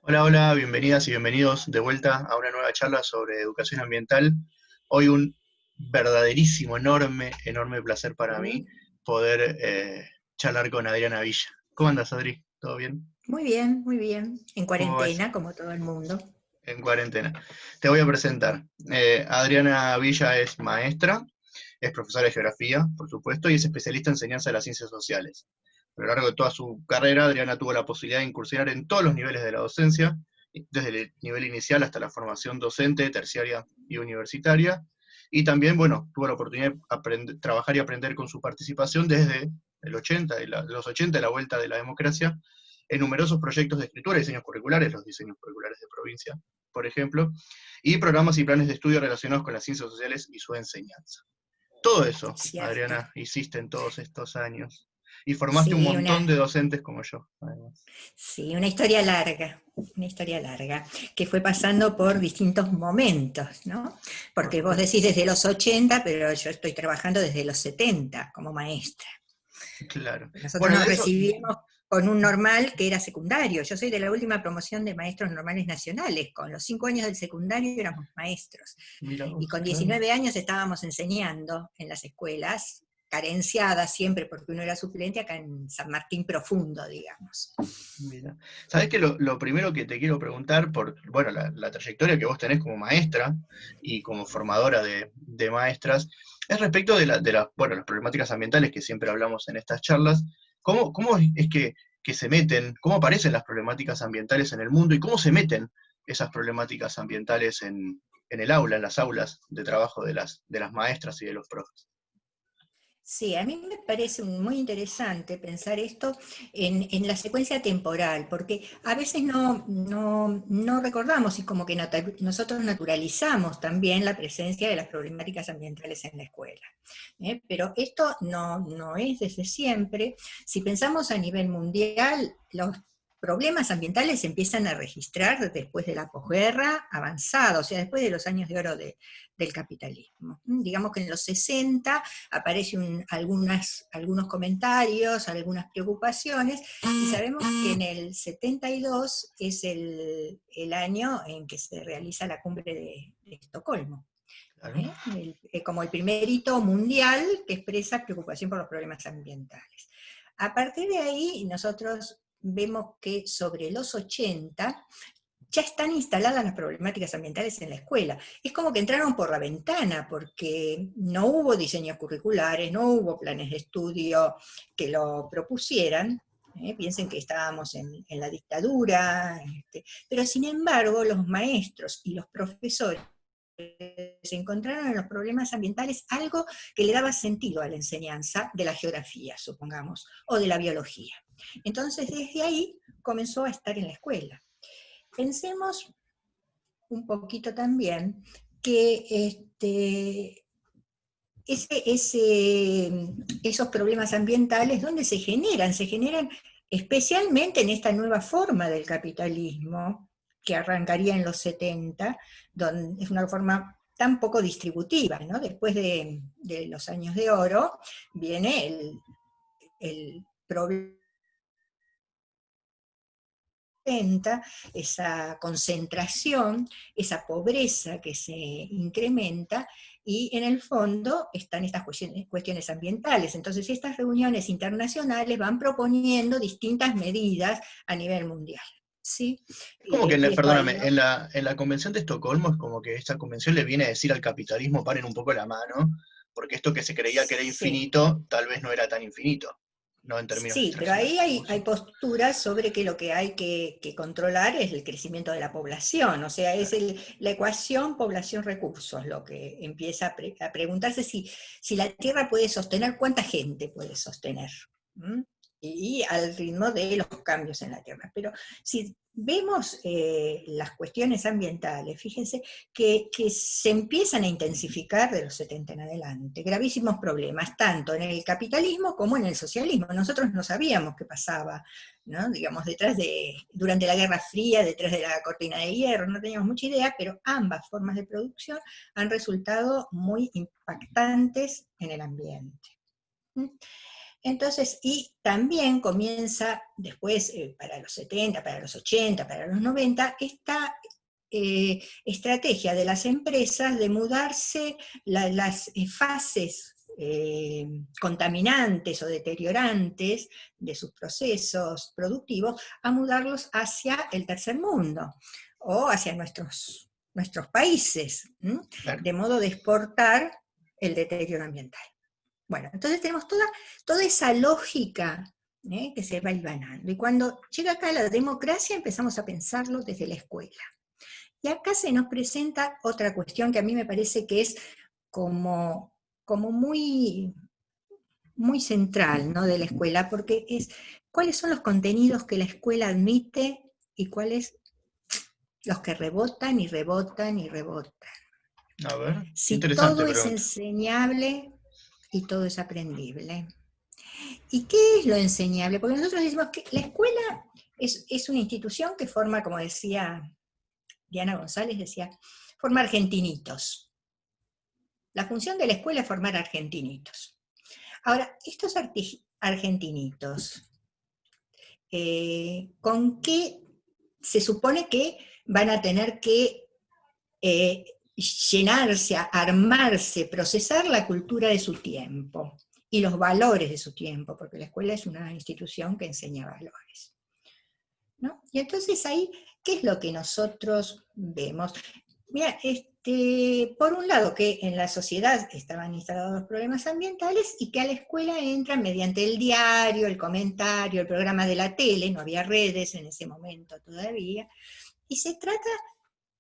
Hola, hola, bienvenidas y bienvenidos de vuelta a una nueva charla sobre educación ambiental. Hoy un verdaderísimo, enorme placer para mí poder charlar con Adriana Villa. ¿Cómo andas, Adri? ¿Todo bien? Muy bien, muy bien. En ¿Cómo va eso? cuarentena, como todo el mundo. En cuarentena. Te voy a presentar. Adriana Villa es maestra, es profesora de geografía, por supuesto, y es especialista en enseñanza de las ciencias sociales. A lo largo de toda su carrera, Adriana tuvo la posibilidad de incursionar en todos los niveles de la docencia, desde el nivel inicial hasta la formación docente, terciaria y universitaria. Y también, bueno, tuvo la oportunidad de trabajar y aprender con su participación desde el 80, los 80, de la vuelta de la democracia, en numerosos proyectos de escritura y diseños curriculares, los diseños curriculares de provincia, por ejemplo, y programas y planes de estudio relacionados con las ciencias sociales y su enseñanza. Todo eso, Cierto. Adriana, hiciste en todos estos años. Y formaste un Sí, montón de docentes como yo, además. sí, una historia larga, que fue pasando por distintos momentos, ¿no? Por Porque vos supuesto. decís desde los 80, pero yo estoy trabajando desde los 70 como maestra. Claro. Nosotros Bueno, nos de eso, recibimos con un normal que era secundario. Yo soy de la última promoción de maestros normales nacionales. Con los 5 años del secundario éramos maestros. mira Y vos, con claro. 19 años estábamos enseñando en las escuelas, carenciadas siempre porque uno era suplente acá en San Martín Profundo, digamos. Mira. Sabés que lo primero que te quiero preguntar, por bueno, la trayectoria que vos tenés como maestra y como formadora de maestras, es respecto bueno, las problemáticas ambientales que siempre hablamos en estas charlas. ¿Cómo es que se meten, cómo aparecen las problemáticas ambientales en el mundo y cómo se meten esas problemáticas ambientales en el aula, en las aulas de trabajo de las maestras y de los profes? Sí, a mí me parece muy interesante pensar esto en la secuencia temporal, porque a veces no recordamos y como que nosotros naturalizamos también la presencia de las problemáticas ambientales en la escuela. Pero esto no es desde siempre. Si pensamos a nivel mundial, los problemas ambientales se empiezan a registrar después de la posguerra avanzada, o sea, después de los años de oro del capitalismo. Digamos que en los 60 aparecen algunos comentarios, algunas preocupaciones, y sabemos que en el 72 es el año en que se realiza la cumbre de Estocolmo. Claro. Como el primer hito mundial que expresa preocupación por los problemas ambientales. A partir de ahí, nosotros vemos que sobre los 80 ya están instaladas las problemáticas ambientales en la escuela. Es como que entraron por la ventana, porque no hubo diseños curriculares, no hubo planes de estudio que lo propusieran. Piensen que estábamos en la dictadura, pero sin embargo los maestros y los profesores se encontraron en los problemas ambientales algo que le daba sentido a la enseñanza de la geografía, supongamos, o de la biología. Entonces, desde ahí comenzó a estar en la escuela. Pensemos un poquito también que esos problemas ambientales, ¿dónde se generan? Se generan especialmente en esta nueva forma del capitalismo, que arrancaría en los 70, donde es una forma tan poco distributiva, ¿no? Después de los años de oro, viene el problema, esa concentración, esa pobreza que se incrementa, y en el fondo están estas cuestiones ambientales. Entonces estas reuniones internacionales van proponiendo distintas medidas a nivel mundial. ¿Sí? Es como que, Y esto ha perdóname, ido. en la Convención de Estocolmo es como que esta convención le viene a decir al capitalismo paren un poco la mano, porque esto que se creía que era Sí, infinito, tal vez no era tan infinito, no en términos de sí, pero extracción de ahí hay recursos. posturas sobre que lo que hay que controlar es el crecimiento de la población, o sea, es Claro. la ecuación población-recursos lo que empieza a preguntarse si la Tierra puede sostener, cuánta gente puede sostener. ¿Mm? Y al ritmo de los cambios en la Tierra. Pero si vemos las cuestiones ambientales, fíjense que se empiezan a intensificar de los 70 en adelante, gravísimos problemas, tanto en el capitalismo como en el socialismo. Nosotros no sabíamos qué pasaba, ¿no? Digamos, durante la Guerra Fría, detrás de la cortina de hierro, no teníamos mucha idea, pero ambas formas de producción han resultado muy impactantes en el ambiente. Entonces, y también comienza después, para los 70, para los 80, para los 90, esta estrategia de las empresas de mudarse las fases contaminantes o deteriorantes de sus procesos productivos, a mudarlos hacia el tercer mundo o hacia nuestros países, Claro. de modo de exportar el deterioro ambiental. Bueno, entonces tenemos toda esa lógica que se va hilvanando. Y cuando llega acá la democracia empezamos a pensarlo desde la escuela. Y acá se nos presenta otra cuestión que a mí me parece que es como muy, muy central, ¿no?, de la escuela, porque es cuáles son los contenidos que la escuela admite y cuáles los que rebotan y rebotan y rebotan. A ver, Si interesante todo es pregunta. enseñable y todo es aprendible. ¿Y qué es lo enseñable? Porque nosotros decimos que la escuela es una institución que forma, como decía Diana González, decía, forma argentinitos. La función de la escuela es formar argentinitos. Ahora, estos argentinitos, ¿con qué se supone que van a tener que llenarse, armarse, procesar la cultura de su tiempo y los valores de su tiempo? Porque la escuela es una institución que enseña valores, ¿no? Y entonces ahí, ¿qué es lo que nosotros vemos? Mira, por un lado que en la sociedad estaban instalados los problemas ambientales y que a la escuela entran mediante el diario, el comentario, el programa de la tele, no había redes en ese momento todavía, y se trata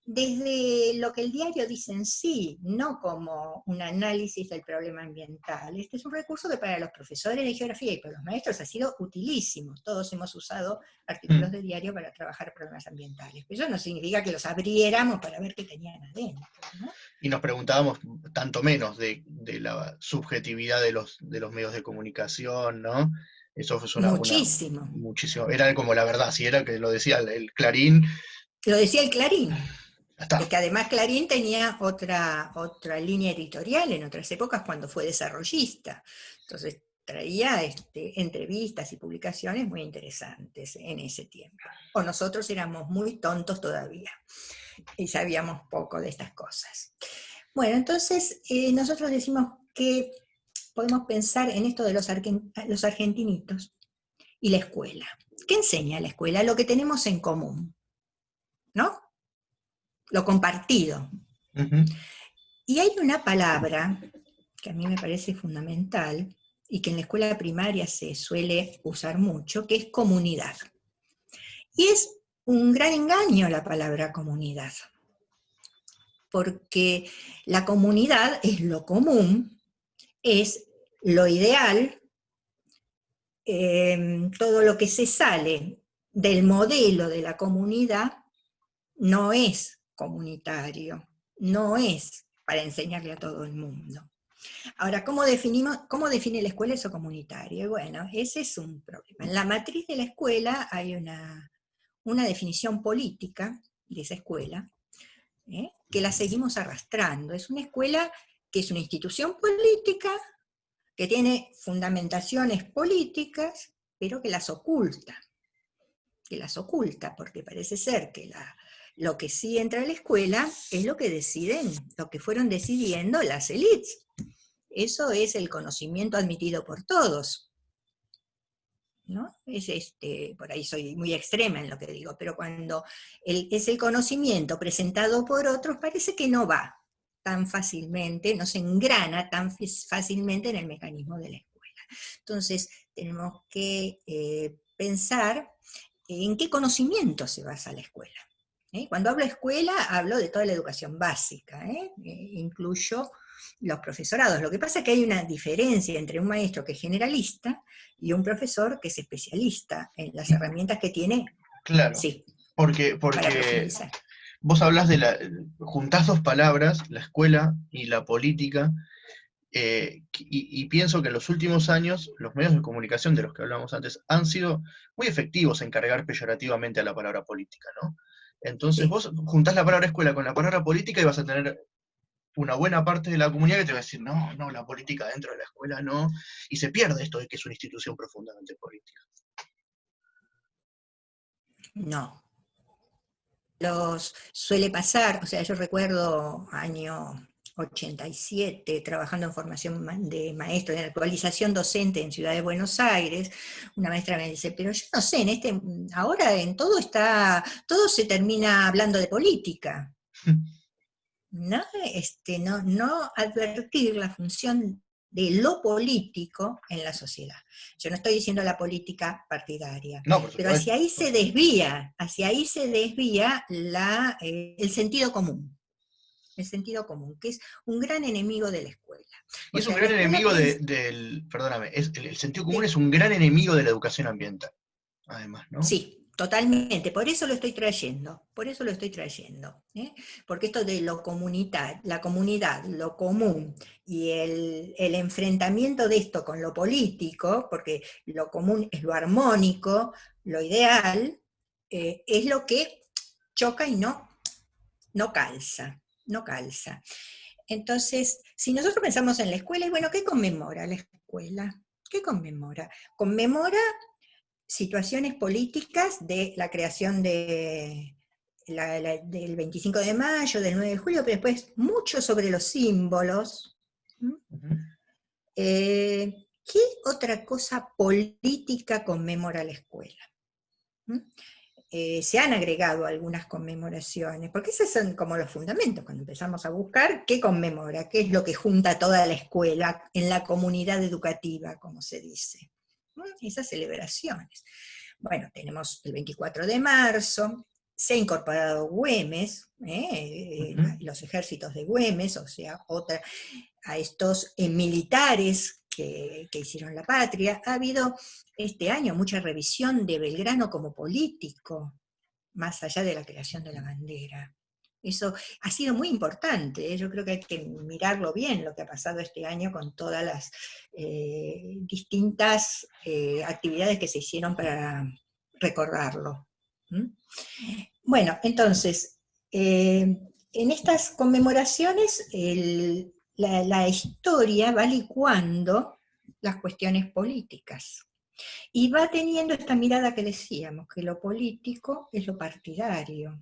desde lo que el diario dice en sí, no como un análisis del problema ambiental. Este es un recurso que para los profesores de geografía y para los maestros ha sido utilísimo. Todos hemos usado artículos Mm. de diario para trabajar problemas ambientales. Pero eso no significa que los abriéramos para ver qué tenían adentro, ¿no? Y nos preguntábamos tanto menos de la subjetividad de los medios de comunicación, ¿no? Eso fue Muchísimo. muchísimo, era como la verdad, si era que lo decía el Clarín, Lo decía el Clarín. ya Es está. que además Clarín tenía otra línea editorial en otras épocas cuando fue desarrollista. Entonces traía entrevistas y publicaciones muy interesantes en ese tiempo. O nosotros éramos muy tontos todavía y sabíamos poco de estas cosas. Bueno, entonces nosotros decimos que podemos pensar en esto de los argentinitos y la escuela. ¿Qué enseña la escuela? Lo que tenemos en común, ¿no? Lo compartido. Ujú. Y hay una palabra que a mí me parece fundamental y que en la escuela primaria se suele usar mucho, que es comunidad. Y es un gran engaño la palabra comunidad, porque la comunidad es lo común, es lo ideal, todo lo que se sale del modelo de la comunidad no es comunitario, no es para enseñarle a todo el mundo. Ahora, cómo define la escuela eso comunitario? Bueno, ese es un problema. En la matriz de la escuela hay una definición política de esa escuela, que la seguimos arrastrando. Es una escuela que es una institución política, que tiene fundamentaciones políticas, pero que las oculta, porque parece ser que lo que sí entra a la escuela es lo que deciden, lo que fueron decidiendo las élites. Eso es el conocimiento admitido por todos, ¿no? Por ahí soy muy extrema en lo que digo, pero cuando es el conocimiento presentado por otros, parece que no va tan fácilmente, no se engrana tan fácilmente en el mecanismo de la escuela. Entonces, tenemos que pensar en qué conocimiento se basa la escuela. Cuando hablo de escuela, hablo de toda la educación básica, incluyo los profesorados. Lo que pasa es que hay una diferencia entre un maestro que es generalista y un profesor que es especialista en las herramientas que tiene, Claro, sí, para porque profundizar. vos hablas juntás dos palabras, la escuela y la política, y pienso que en los últimos años los medios de comunicación de los que hablábamos antes han sido muy efectivos en cargar peyorativamente a la palabra política, ¿no? Entonces Sí, vos juntás la palabra escuela con la palabra política y vas a tener una buena parte de la comunidad que te va a decir, no, no, la política dentro de la escuela no, y se pierde esto de que es una institución profundamente política. No. Suele pasar, o sea, yo recuerdo año 87, trabajando en formación de maestro, en actualización docente en Ciudad de Buenos Aires, una maestra me dice, pero yo no sé, ahora en todo se termina hablando de política. ¿No? No advertir la función de lo político en la sociedad. Yo no estoy diciendo la política partidaria, No, por pero supuesto. hacia ahí se desvía el sentido común. El sentido común, que es un gran enemigo de la escuela. Y O es un sea, gran la escuela enemigo perdóname, el sentido común es un gran enemigo de la educación ambiental, además, ¿no? sí, totalmente, por eso lo estoy trayendo, ¿eh? Porque esto de lo comunitario, la comunidad, lo común y el enfrentamiento de esto con lo político, porque lo común es lo armónico, lo ideal, es lo que choca y no calza, no calza. Entonces, si nosotros pensamos en la escuela, y bueno, ¿qué conmemora la escuela? ¿Qué conmemora? Conmemora situaciones políticas de la creación del 25 de mayo, del 9 de julio, pero después mucho sobre los símbolos. Ujú. ¿Qué otra cosa política conmemora la escuela? ¿Mm? Se han agregado algunas conmemoraciones, porque esos son como los fundamentos, cuando empezamos a buscar qué conmemora, qué es lo que junta a toda la escuela en la comunidad educativa, como se dice. Esas celebraciones. Bueno, tenemos el 24 de marzo, se ha incorporado Güemes, Ujú. los ejércitos de Güemes, o sea, a estos militares que hicieron la patria. Ha habido este año mucha revisión de Belgrano como político, más allá de la creación de la bandera. Eso ha sido muy importante, ¿eh? Yo creo que hay que mirarlo bien lo que ha pasado este año con todas las distintas actividades que se hicieron para recordarlo. ¿Mm? Bueno, entonces, en estas conmemoraciones la historia va licuando las cuestiones políticas y va teniendo esta mirada que decíamos, que lo político es lo partidario.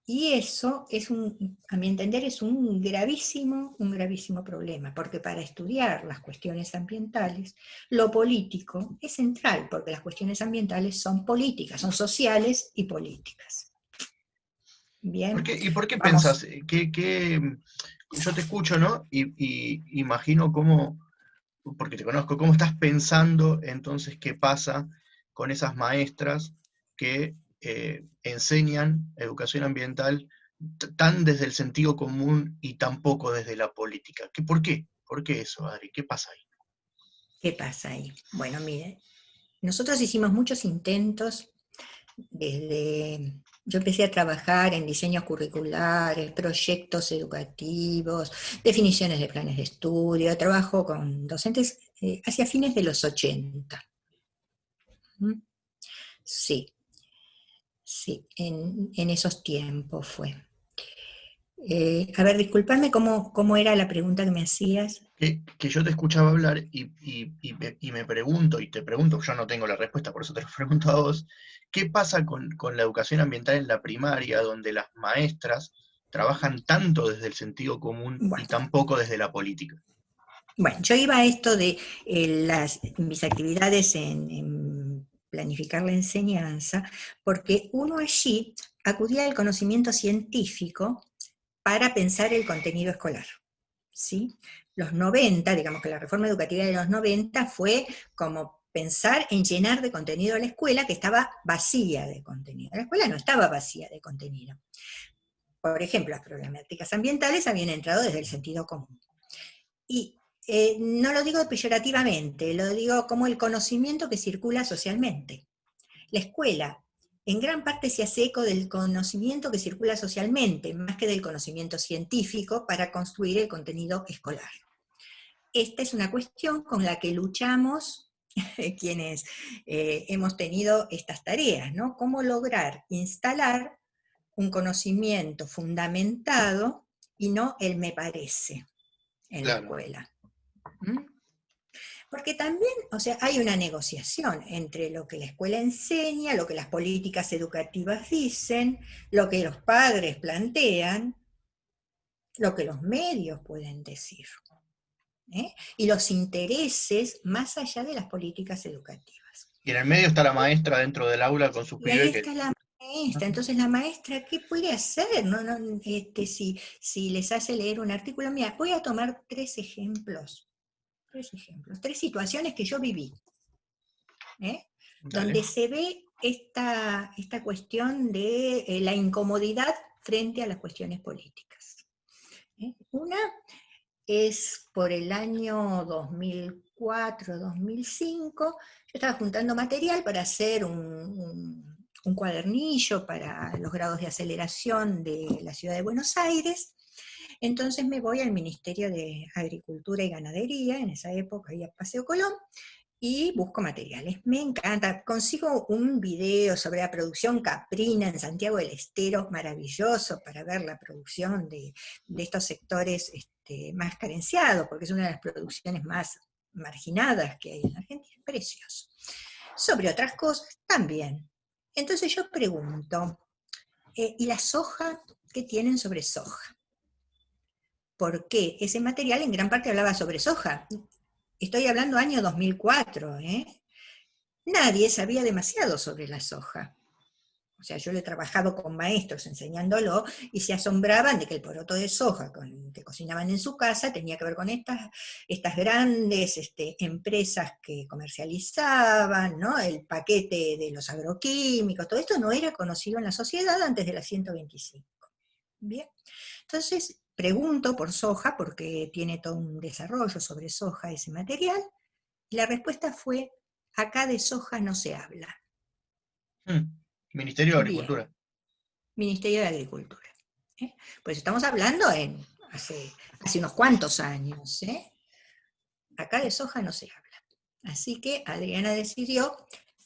Y eso a mi entender, es un gravísimo problema, porque para estudiar las cuestiones ambientales, lo político es central, porque las cuestiones ambientales son políticas, son sociales y políticas. Bien, ¿Y por qué vamos. pensás? Yo te escucho, ¿no? Y imagino cómo, porque te conozco, cómo estás pensando entonces qué pasa con esas maestras que enseñan educación ambiental tan desde el sentido común y tan poco desde la política. ¿Por qué? ¿Por qué eso, Adri? ¿Qué pasa ahí? ¿Qué pasa ahí? Bueno, mire, nosotros hicimos muchos intentos yo empecé a trabajar en diseños curriculares, proyectos educativos, definiciones de planes de estudio, trabajo con docentes hacia fines de los 80. ¿Mm? Sí, sí, en esos tiempos fue. A ver, discúlpame, ¿cómo era la pregunta que me hacías? Que yo te escuchaba hablar y me pregunto, y te pregunto, yo no tengo la respuesta, por eso te lo pregunto a vos, ¿qué pasa con la educación ambiental en la primaria, donde las maestras trabajan tanto desde el sentido común y Bueno, tan poco desde la política? Bueno, yo iba a esto de mis actividades en planificar la enseñanza, porque uno allí acudía al conocimiento científico para pensar el contenido escolar. ¿Sí? Los 90, digamos que la reforma educativa de los 90 fue como pensar en llenar de contenido a la escuela que estaba vacía de contenido. La escuela no estaba vacía de contenido. Por ejemplo, las problemáticas ambientales habían entrado desde el sentido común. Y no lo digo peyorativamente, lo digo como el conocimiento que circula socialmente. La escuela en gran parte se hace eco del conocimiento que circula socialmente, más que del conocimiento científico para construir el contenido escolar. Esta es una cuestión con la que luchamos quienes hemos tenido estas tareas, ¿no? Cómo lograr instalar un conocimiento fundamentado y no el me parece en la Claro. escuela. ¿Mm? Porque también, o sea, hay una negociación entre lo que la escuela enseña, lo que las políticas educativas dicen, lo que los padres plantean, lo que los medios pueden decir, ¿eh? Y los intereses más allá de las políticas educativas. Y en el medio está la maestra dentro del aula con sus Y ahí pibes que... está la maestra, entonces la maestra, ¿qué puede hacer? No, no, si les hace leer un artículo, mira, voy a tomar tres situaciones que yo viví, ¿eh? Dale. Donde se ve esta cuestión de la incomodidad frente a las cuestiones políticas. ¿Eh? Una es por el año 2004-2005, yo estaba juntando material para hacer un cuadernillo para los grados de aceleración de la ciudad de Buenos Aires. Entonces me voy al Ministerio de Agricultura y Ganadería, en esa época ahí a Paseo Colón, y busco materiales. Me encanta. Consigo un video sobre la producción caprina en Santiago del Estero, maravilloso para ver la producción de estos sectores más carenciados, porque es una de las producciones más marginadas que hay en Argentina. Precioso. Sobre otras cosas también. Entonces yo pregunto, ¿y la soja? ¿Qué tienen sobre soja? Porque ese material en gran parte hablaba sobre soja. Estoy hablando año 2004, ¿eh? Nadie sabía demasiado sobre la soja. O sea, yo lo he trabajado con maestros enseñándolo y se asombraban de que el poroto de soja que cocinaban en su casa tenía que ver con estas grandes empresas que comercializaban, ¿no? El paquete de los agroquímicos, todo esto no era conocido en la sociedad antes de la 125. Bien, entonces pregunto por soja, porque tiene todo un desarrollo sobre soja ese material, y la respuesta fue: acá de soja no se habla. Ministerio de Bien, Agricultura. Ministerio de Agricultura. ¿Eh? Pues estamos hablando hace unos cuantos años. ¿Eh? Acá de soja no se habla. Así que Adriana decidió,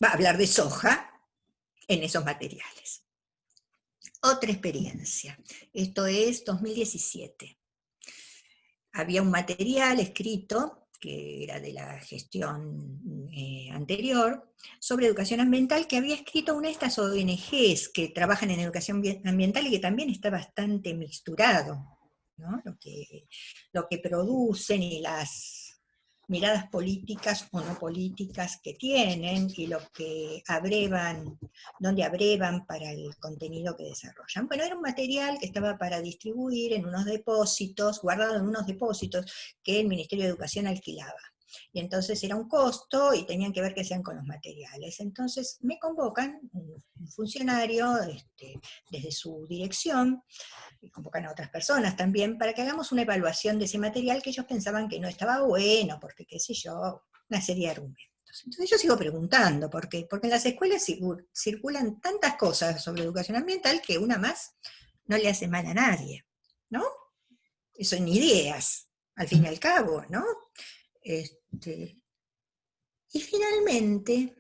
va a hablar de soja en esos materiales. Otra experiencia. Esto es 2017. Había un material escrito, que era de la gestión anterior, sobre educación ambiental, que había escrito una de estas ONGs que trabajan en educación ambiental y que también está bastante mixturado, ¿no? Lo que producen y las miradas políticas o no políticas que tienen y lo que abrevan, donde abrevan para el contenido que desarrollan. Bueno, era un material que estaba para distribuir en unos depósitos, guardado en unos depósitos que el Ministerio de Educación alquilaba. Y entonces era un costo y tenían que ver qué hacían con los materiales. Entonces me convocan un funcionario desde su dirección, y convocan a otras personas también, para que hagamos una evaluación de ese material que ellos pensaban que no estaba bueno, porque qué sé yo, una serie de argumentos. Entonces yo sigo preguntando, ¿por qué? Porque en las escuelas circulan tantas cosas sobre educación ambiental que una más no le hace mal a nadie, ¿no? Son ideas, al fin y al cabo, ¿no? Y finalmente,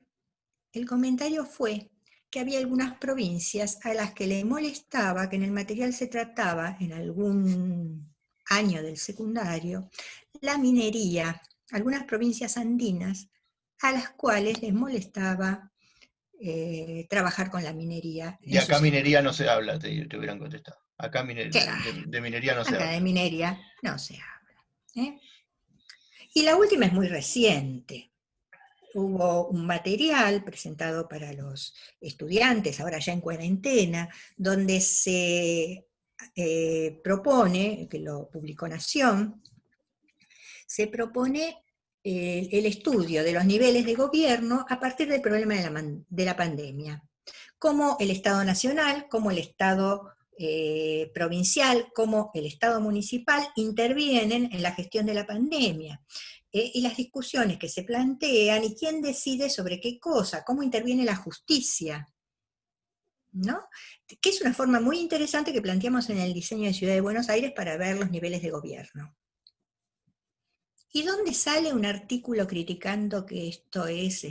el comentario fue que había algunas provincias a las que le molestaba que en el material se trataba, en algún año del secundario, la minería, algunas provincias andinas a las cuales les molestaba trabajar con la minería De en acá sus minería no escuelas. se habla, te hubieran contestado. Acá Claro, de minería no se acá de habla. minería no se habla. ¿Eh? Y la última es muy reciente. Hubo un material presentado para los estudiantes, ahora ya en cuarentena, donde se propone, que lo publicó Nación, se propone el estudio de los niveles de gobierno a partir del problema de la pandemia. Cómo el Estado nacional, cómo el Estado provincial, cómo el Estado municipal intervienen en la gestión de la pandemia. Y las discusiones que se plantean y quién decide sobre qué cosa, cómo interviene la justicia, ¿no? Que es una forma muy interesante que planteamos en el diseño de Ciudad de Buenos Aires para ver los niveles de gobierno. ¿Y dónde sale un artículo criticando que esto es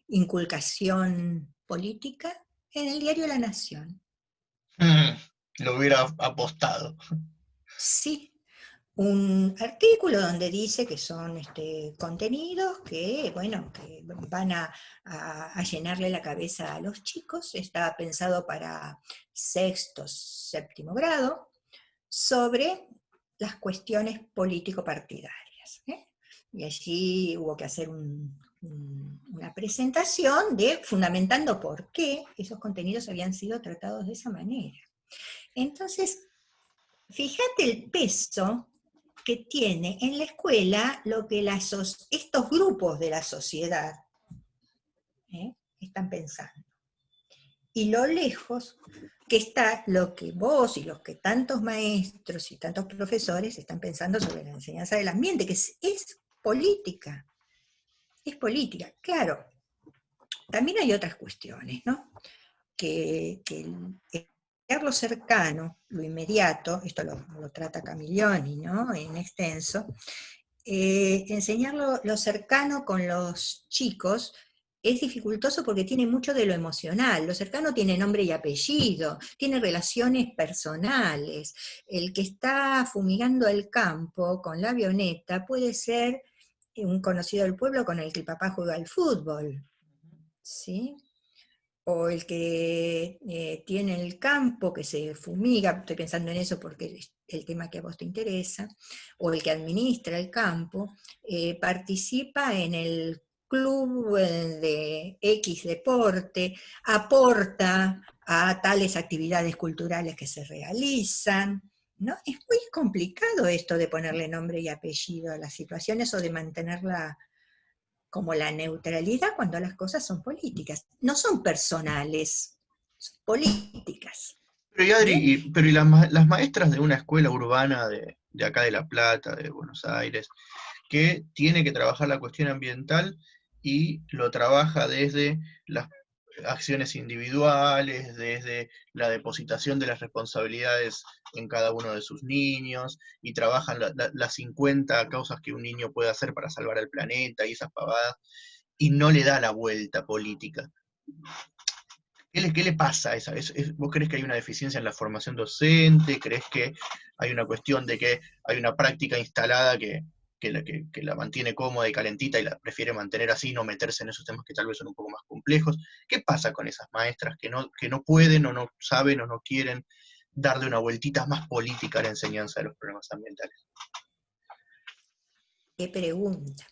inculcación política? En el diario La Nación. lo hubiera apostado. Sí, un artículo donde dice que son contenidos que, bueno, que van a llenarle la cabeza a los chicos. Está pensado para sexto, séptimo grado, sobre las cuestiones político-partidarias, ¿eh? Y allí hubo que hacer una presentación fundamentando por qué esos contenidos habían sido tratados de esa manera. Entonces, fíjate el peso que tiene en la escuela lo que estos grupos de la sociedad están pensando. Y lo lejos que está lo que vos y los que tantos maestros y tantos profesores están pensando sobre la enseñanza del ambiente, que es política. Es política, claro. También hay otras cuestiones, ¿no? Que lo cercano, lo inmediato, esto lo trata Camillioni, ¿no? En extenso, enseñar lo cercano con los chicos es dificultoso porque tiene mucho de lo emocional. Lo cercano tiene nombre y apellido, tiene relaciones personales. El que está fumigando el campo con la avioneta puede ser un conocido del pueblo con el que el papá juega al fútbol, ¿sí? O el que tiene el campo, que se fumiga, estoy pensando en eso porque es el tema que a vos te interesa, o el que administra el campo, participa en el club de X deporte, aporta a tales actividades culturales que se realizan, ¿no? Es muy complicado esto de ponerle nombre y apellido a las situaciones o de mantenerla como la neutralidad cuando las cosas son políticas. No son personales, son políticas. Pero y Adri, ¿Bien? pero las maestras de una escuela urbana de acá de La Plata, de Buenos Aires, que tiene que trabajar la cuestión ambiental y lo trabaja desde las acciones individuales, desde la depositación de las responsabilidades en cada uno de sus niños, y trabajan las 50 causas que un niño puede hacer para salvar al planeta y esas pavadas, y no le da la vuelta política. ¿Qué le pasa a esa? ¿Vos crees que hay una deficiencia en la formación docente? ¿Crees que hay una cuestión de que hay una práctica instalada que la mantiene cómoda y calentita y la prefiere mantener así, no meterse en esos temas que tal vez son un poco más complejos? ¿Qué pasa con esas maestras que no pueden o no saben o no quieren darle una vueltita más política a la enseñanza de los problemas ambientales? ¿Qué pregunta?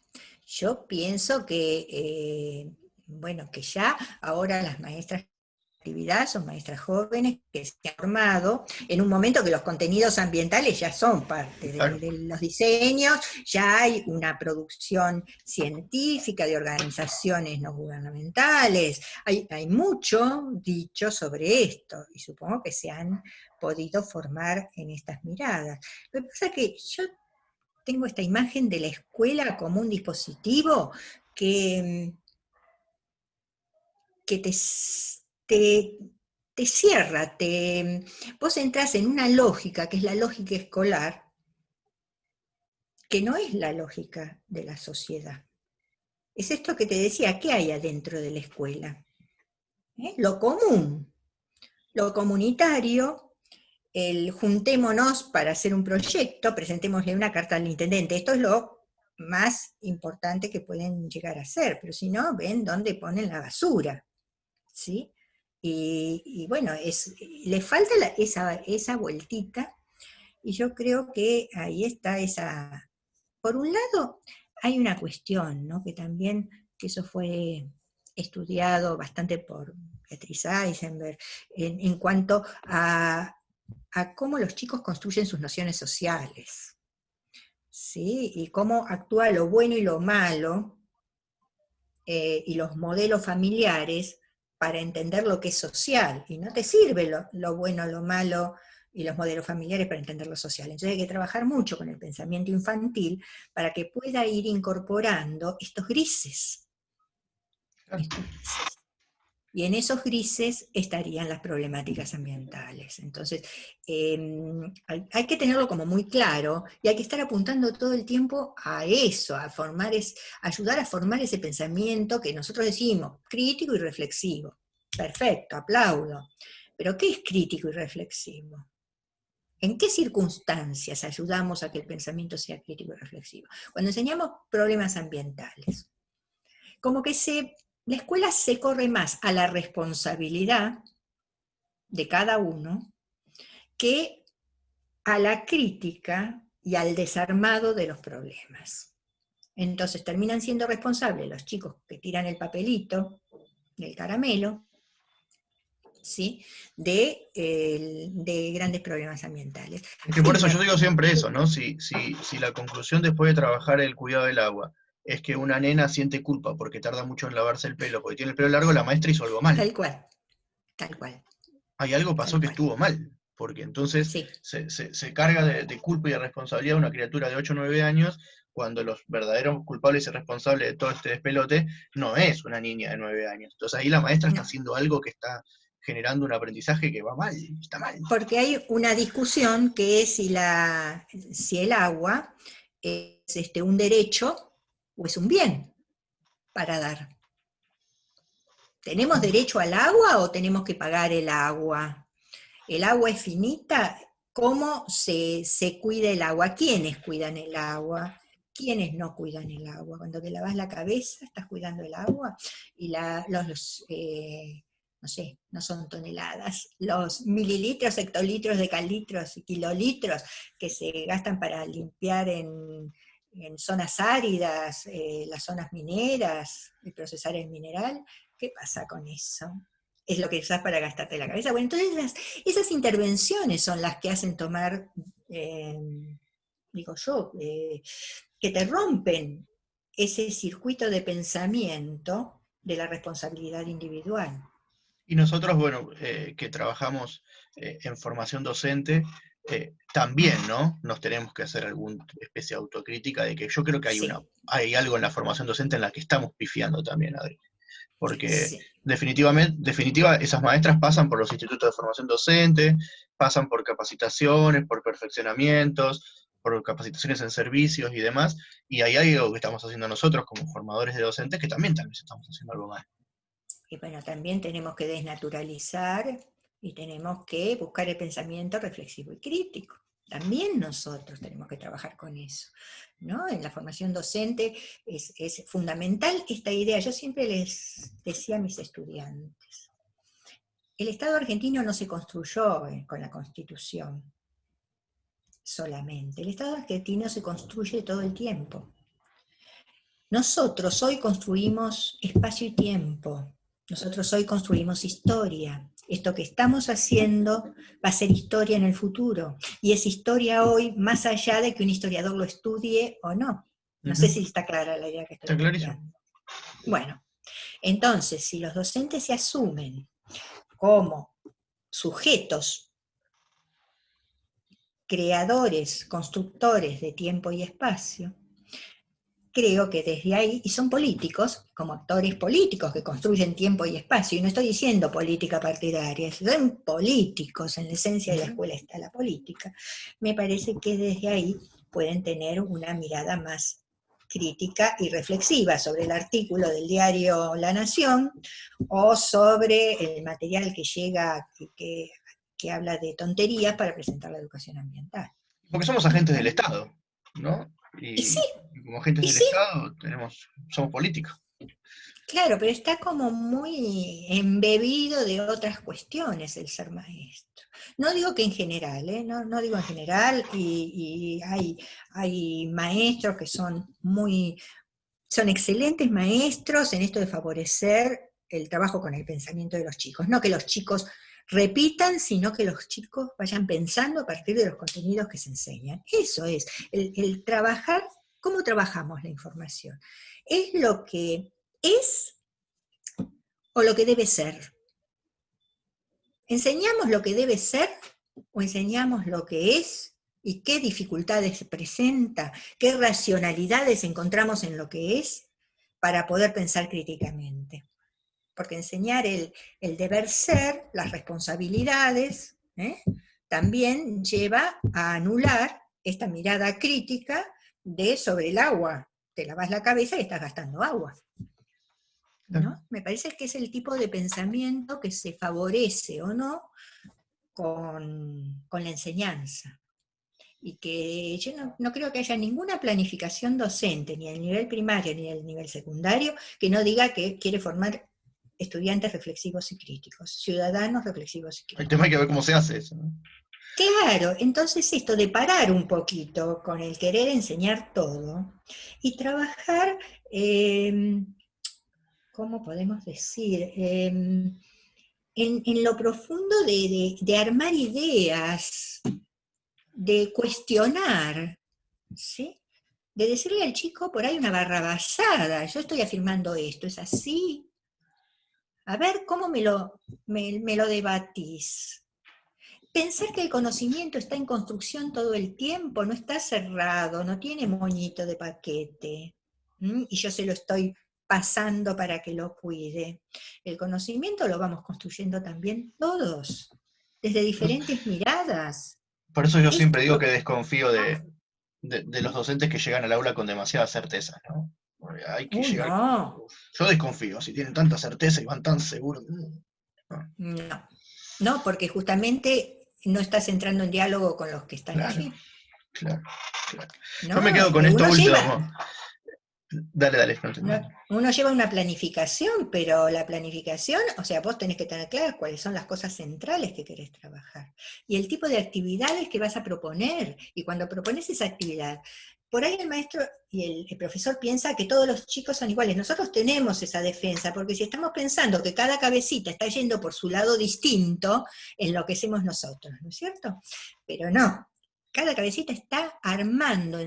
Yo pienso que, bueno, que ya ahora las maestras de actividad son maestras jóvenes que se han formado en un momento que los contenidos ambientales ya son parte Claro. de los diseños, ya hay una producción científica de organizaciones no gubernamentales, hay mucho dicho sobre esto y supongo que se han podido formar en estas miradas. Lo que pasa es que yo tengo esta imagen de la escuela como un dispositivo que, que te, te cierra, vos entras en una lógica, que es la lógica escolar, que no es la lógica de la sociedad. Es esto que te decía, ¿qué hay adentro de la escuela? Lo común, lo comunitario, el juntémonos para hacer un proyecto, presentémosle una carta al intendente. Esto es lo más importante que pueden llegar a hacer, pero si no, ven dónde ponen la basura, ¿sí? Y bueno, le falta esa vueltita, y yo creo que ahí está esa... Por un lado, hay una cuestión, ¿no? Que también, que eso fue estudiado bastante por Beatriz Eisenberg, en cuanto a cómo los chicos construyen sus nociones sociales, ¿sí? Y cómo actúa lo bueno y lo malo, y los modelos familiares para entender lo que es social, y no te sirve lo bueno, lo malo y los modelos familiares para entender lo social. Entonces hay que trabajar mucho con el pensamiento infantil para que pueda ir incorporando estos grises. Estos grises. Y en esos grises estarían las problemáticas ambientales. Entonces, hay que tenerlo como muy claro y hay que estar apuntando todo el tiempo a eso, ayudar a formar ese pensamiento que nosotros decimos, crítico y reflexivo. Perfecto, aplaudo. Pero ¿qué es crítico y reflexivo? ¿En qué circunstancias ayudamos a que el pensamiento sea crítico y reflexivo? Cuando enseñamos problemas ambientales. Como que la escuela se corre más a la responsabilidad de cada uno que a la crítica y al desarmado de los problemas. Entonces terminan siendo responsables los chicos que tiran el papelito del caramelo, ¿sí? de grandes problemas ambientales. Es que por eso yo digo siempre eso, ¿no? Si la conclusión después de trabajar el cuidado del agua es que una nena siente culpa porque tarda mucho en lavarse el pelo, porque tiene el pelo largo, la maestra hizo algo mal. Tal cual, tal cual. Hay algo pasó Tal que cual. estuvo mal, porque entonces Sí. se carga de culpa y de responsabilidad a una criatura de 8 o 9 años, cuando los verdaderos culpables y responsables de todo este despelote no es una niña de 9 años. Entonces ahí la maestra está No, haciendo algo que está generando un aprendizaje que va mal, está mal. porque hay una discusión que es si el agua es un derecho o es un bien para dar. ¿Tenemos derecho al agua o tenemos que pagar el agua? ¿El agua es finita? ¿Cómo se cuida el agua? ¿Quiénes cuidan el agua? ¿Quiénes no cuidan el agua? Cuando te lavas la cabeza, estás cuidando el agua, y no sé, no son toneladas, los mililitros, hectolitros, decalitros y kilolitros que se gastan para limpiar en zonas áridas, las zonas mineras, y procesar el mineral, ¿qué pasa con eso? Es lo que usás para gastarte la cabeza. Bueno, entonces esas intervenciones son las que hacen tomar, digo yo, que te rompen ese circuito de pensamiento de la responsabilidad individual. Y nosotros, bueno, que trabajamos en formación docente, también, ¿no? Nos tenemos que hacer alguna especie de autocrítica de que yo creo que Sí, hay algo en la formación docente en la que estamos pifiando también, Adri. Porque sí. definitiva, esas maestras pasan por los institutos de formación docente, pasan por capacitaciones, por perfeccionamientos, por capacitaciones en servicios y demás, y hay algo que estamos haciendo nosotros como formadores de docentes que también tal vez estamos haciendo algo mal. Y bueno, también tenemos que desnaturalizar y tenemos que buscar el pensamiento reflexivo y crítico. También nosotros tenemos que trabajar con eso, ¿no? En la formación docente es fundamental esta idea. Yo siempre les decía a mis estudiantes, el Estado argentino no se construyó con la Constitución solamente. El Estado argentino se construye todo el tiempo. Nosotros hoy construimos espacio y tiempo. Nosotros hoy construimos historia. Esto que estamos haciendo va a ser historia en el futuro. Y es historia hoy más allá de que un historiador lo estudie o no. No sé si está clara la idea que estoy Está clarísimo. planteando. Bueno, entonces, si los docentes se asumen como sujetos, creadores, constructores de tiempo y espacio, creo que desde ahí, y son políticos, como actores políticos que construyen tiempo y espacio, y no estoy diciendo política partidaria, son políticos, en la esencia de la escuela está la política, me parece que desde ahí pueden tener una mirada más crítica y reflexiva sobre el artículo del diario La Nación, o sobre el material que llega, que habla de tonterías para presentar la educación ambiental. Porque somos agentes del Estado, ¿no? Y sí, Y como agentes y del sí, Estado somos políticos. claro, pero está como muy embebido de otras cuestiones el ser maestro. No digo que en general, no digo en general, y hay maestros que son excelentes maestros en esto de favorecer el trabajo con el pensamiento de los chicos. No que los chicos repitan, sino que los chicos vayan pensando a partir de los contenidos que se enseñan. Eso es, el trabajar, ¿cómo trabajamos la información? ¿Es lo que es o lo que debe ser? ¿Enseñamos lo que debe ser o enseñamos lo que es? ¿Y qué dificultades presenta? ¿Qué racionalidades encontramos en lo que es para poder pensar críticamente? Porque enseñar el deber ser, las responsabilidades, también lleva a anular esta mirada crítica de sobre el agua. Te lavas la cabeza y estás gastando agua. ¿No? Me parece que es el tipo de pensamiento que se favorece o no con la enseñanza. Y que yo no creo que haya ninguna planificación docente, ni al nivel primario ni al nivel secundario, que no diga que quiere formar estudiantes reflexivos y críticos, ciudadanos reflexivos y El críticos. tema hay que ver cómo se hace eso, ¿no? Claro, entonces esto de parar un poquito con el querer enseñar todo y trabajar, ¿cómo podemos decir? En lo profundo de armar ideas, de cuestionar, ¿sí? De decirle al chico por ahí una barrabasada, yo estoy afirmando esto, ¿es así? A ver, ¿cómo me lo debatís? Pensar que el conocimiento está en construcción todo el tiempo, no está cerrado, no tiene moñito de paquete, y yo se lo estoy pasando para que lo cuide. El conocimiento lo vamos construyendo también todos, desde diferentes miradas. Por eso yo Esto siempre es digo lo que que... desconfío de los docentes que llegan al aula con demasiadas certezas, ¿no? Porque hay que llegar. No, Yo desconfío, si tienen tanta certeza y van tan seguros. No, no, no, porque justamente no estás entrando en diálogo con los que están claro, allí, claro, claro. Yo me ¿no? quedo con esto Uno lleva, último. Dale, dale, no te entiendo. uno lleva una planificación, pero la planificación, o sea, vos tenés que tener claras cuáles son las cosas centrales que querés trabajar y el tipo de actividades que vas a proponer. Y cuando propones esa actividad, por ahí el maestro y el profesor piensa que todos los chicos son iguales. Nosotros tenemos esa defensa, porque si estamos pensando que cada cabecita está yendo por su lado distinto, enloquecemos nosotros, ¿no es cierto? Pero no, cada cabecita está armando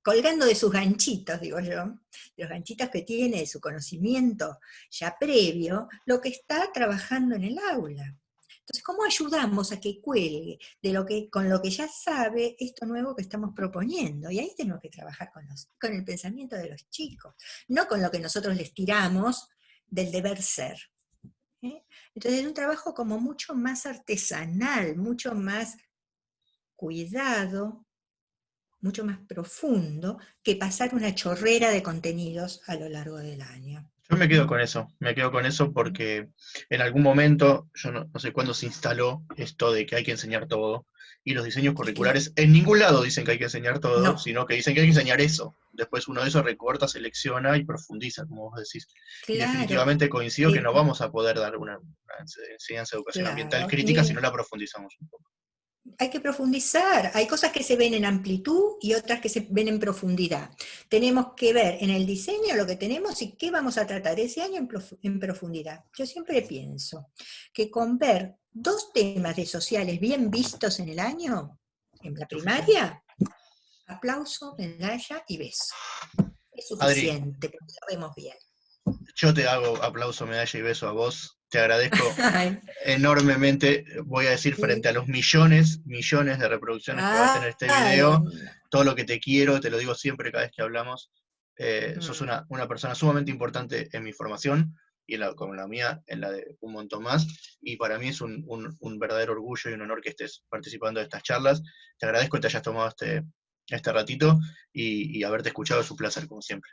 colgando de sus ganchitos, digo yo, de los ganchitos que tiene, de su conocimiento ya previo, lo que está trabajando en el aula. Entonces, ¿cómo ayudamos a que cuelgue con lo que ya sabe esto nuevo que estamos proponiendo? Y ahí tenemos que trabajar con el pensamiento de los chicos, no con lo que nosotros les tiramos del deber ser. ¿Eh? Entonces, es un trabajo como mucho más artesanal, mucho más cuidado, mucho más profundo que pasar una chorrera de contenidos a lo largo del año. Yo me quedo con eso porque en algún momento, yo no sé cuándo se instaló esto de que hay que enseñar todo, y los diseños Es que curriculares en ningún lado dicen que hay que enseñar todo, no, sino que dicen que hay que enseñar eso. Después uno de eso recorta, selecciona y profundiza, como vos decís. Y claro, definitivamente coincido que no vamos a poder dar una enseñanza de educación ambiental claro. crítica si no la profundizamos un poco. Hay que profundizar. Hay cosas que se ven en amplitud y otras que se ven en profundidad. Tenemos que ver en el diseño lo que tenemos y qué vamos a tratar ese año en profundidad. Yo siempre pienso que con ver 2 temas de sociales bien vistos en el año, en la Suficiente. primaria, aplauso, medalla y beso. Es Adri, suficiente, porque lo vemos bien. yo te hago aplauso, medalla y beso a vos. Te agradezco Ay, enormemente, voy a decir, frente sí. a los millones de reproducciones que va a tener este video, Ay, todo lo que te quiero, te lo digo siempre cada vez que hablamos. Sos mm. una persona sumamente importante en mi formación y como la mía, en la de un montón más. Y para mí es un verdadero orgullo y un honor que estés participando de estas charlas. Te agradezco que te hayas tomado este ratito y haberte escuchado, es un placer, como siempre.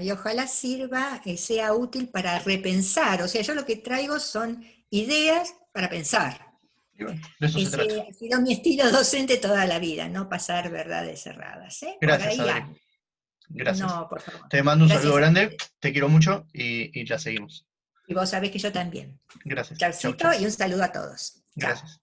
Y ojalá sirva, sea útil para repensar. O sea, yo lo que traigo son ideas para pensar. Y bueno, de eso se trata. Ese ha sido mi estilo docente toda la vida, no pasar verdades cerradas. Por Gracias, ahí Adri. ando. Gracias. No, por favor. Te mando un saludo Gracias a grande, ustedes. te quiero mucho y ya seguimos. Y vos sabés que yo también. Gracias. Chau, Chaucito chau. y un saludo a todos. Chao. Gracias.